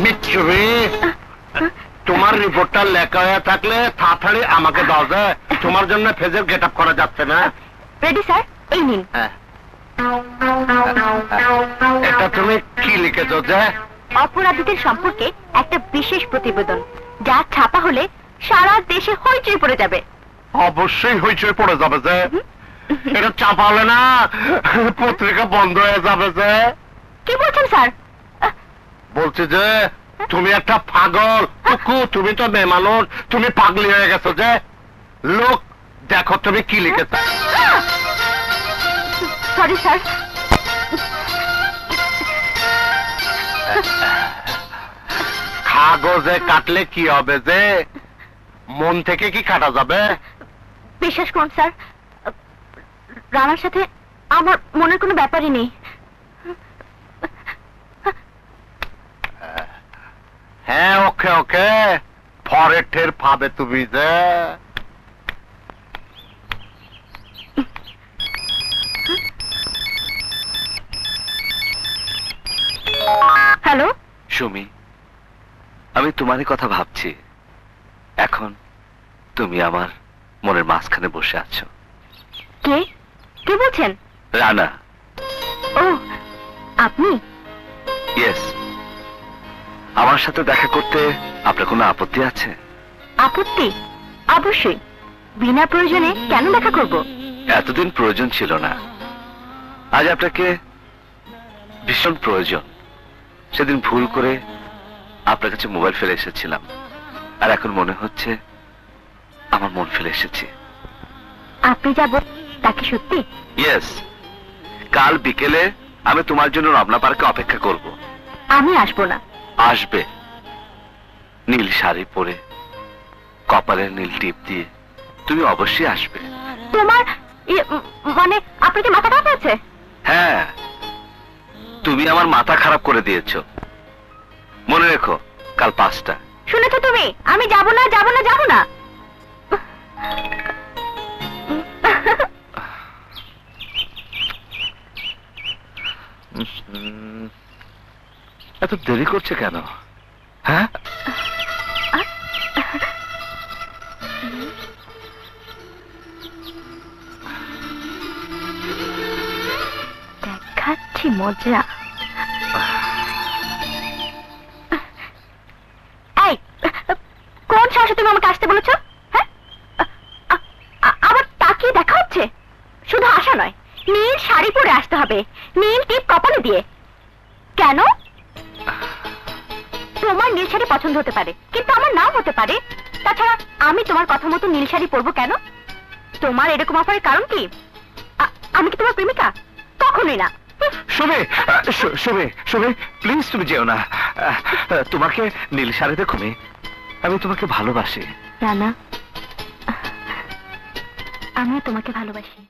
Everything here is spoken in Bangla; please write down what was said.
মিচ্ছুবি, তোমার রিপোর্টটা লেখা হয়ে থাকলে তাড়াতাড়ি আমাকে দাও যে, তোমার জন্য ফেজের গেট আপ করা যাচ্ছে না। রেডি স্যার, এই নিন। এটা তুমি কি লিখেছো যে? অপরাধীদের সম্পর্কে একটা বিশেষ প্রতিবেদন, যা ছাপা হলে সারা দেশে হইচই পড়ে যাবে। অবশ্যই হইচই পড়ে যাবে যে, এটা চাপা হলে না পত্রিকা বন্ধ হয়ে যাবে যে। কি বলছেন স্যার? বলছি যে তুমি একটা পাগল কুকু, তুমি তো মেয়ে মানুষ, তুমি পাগলি হয়ে গেছো যে। লোক দেখো তুমি কি লিখেছো। Sorry sir. কাগজে কাটলে কি হবে যে, মন থেকে কি কাটা যাবে? বিশ্বাস করুন স্যার, রানার সাথে আমার মনের কোনো ব্যাপারই নেই। হ্যাঁ, ওকে ওকে, পরে টের পাবে তুমি যে। হ্যালো সুমি, আমি তোমারই কথা ভাবছি। এখন তুমি আমার মনের মাঝখানে বসে আছো। কে কে বলছেন? রানা। ও, আপনি? ইয়েস। আমার সাথে দেখা করতে আপনার কোনো আপত্তি আছে? আপত্তি? অবশ্যই। বিনা প্রয়োজনে কেন দেখা করব? এতদিন প্রয়োজন ছিল না, আজ আপনাকে ভীষণ প্রয়োজন। সেদিন ভুল করে আপনার কাছে মোবাইল ফেলে এসেছিলাম, আর এখন মনে হচ্ছে আমার মন ফেলে এসেছি। আপনি যাব তা কি সত্যি? ইয়েস। কাল বিকেলে আমি তোমার জন্য রমনা পার্কে অপেক্ষা করব। আমি আসবো না। আসবে। নীল শাড়ি পরে, কপালের নীল টিপ দিয়ে তুমি অবশ্যই আসবে। তোমার মানে আপনার কি মাথা খারাপ আছে? হ্যাঁ, তুমি আমার মাথা খারাপ করে দিয়েছো। মনে রেখো, কাল 5টা। শুনেছো তুমি? আমি যাব না, যাব না, যাব না। এত দেরি করছে কেন? হ্যাঁ, দেখাচ্ছি মজা। এই, কোন সাহসে তুমি আমাকে আসতে বলেছো? হ্যাঁ, আবার তাকিয়ে দেখা হচ্ছে। শুধু আসা নয়, নীল শাড়ি পরে আসতে হবে, নীল টিপ কপালে দিয়ে। কেন? তোমার নীল শাড়ি পছন্দ হতে পারে, কিন্তু আমার নাও হতে পারে। তাছাড়া আমি তোমার কথা মতো নীল শাড়ি পরবো কেন? তোমার এরকম অফারের কারণ কি? আমি কি তোমার প্রেমিকা? কখনোই না। সুমি, সুমি, সুমি, প্লিজ তুমি যেও না। তোমাকে নীল শাড়িতে খুমি, আমি তোমাকে ভালোবাসি। রানা, আমিও তোমাকে ভালোবাসি।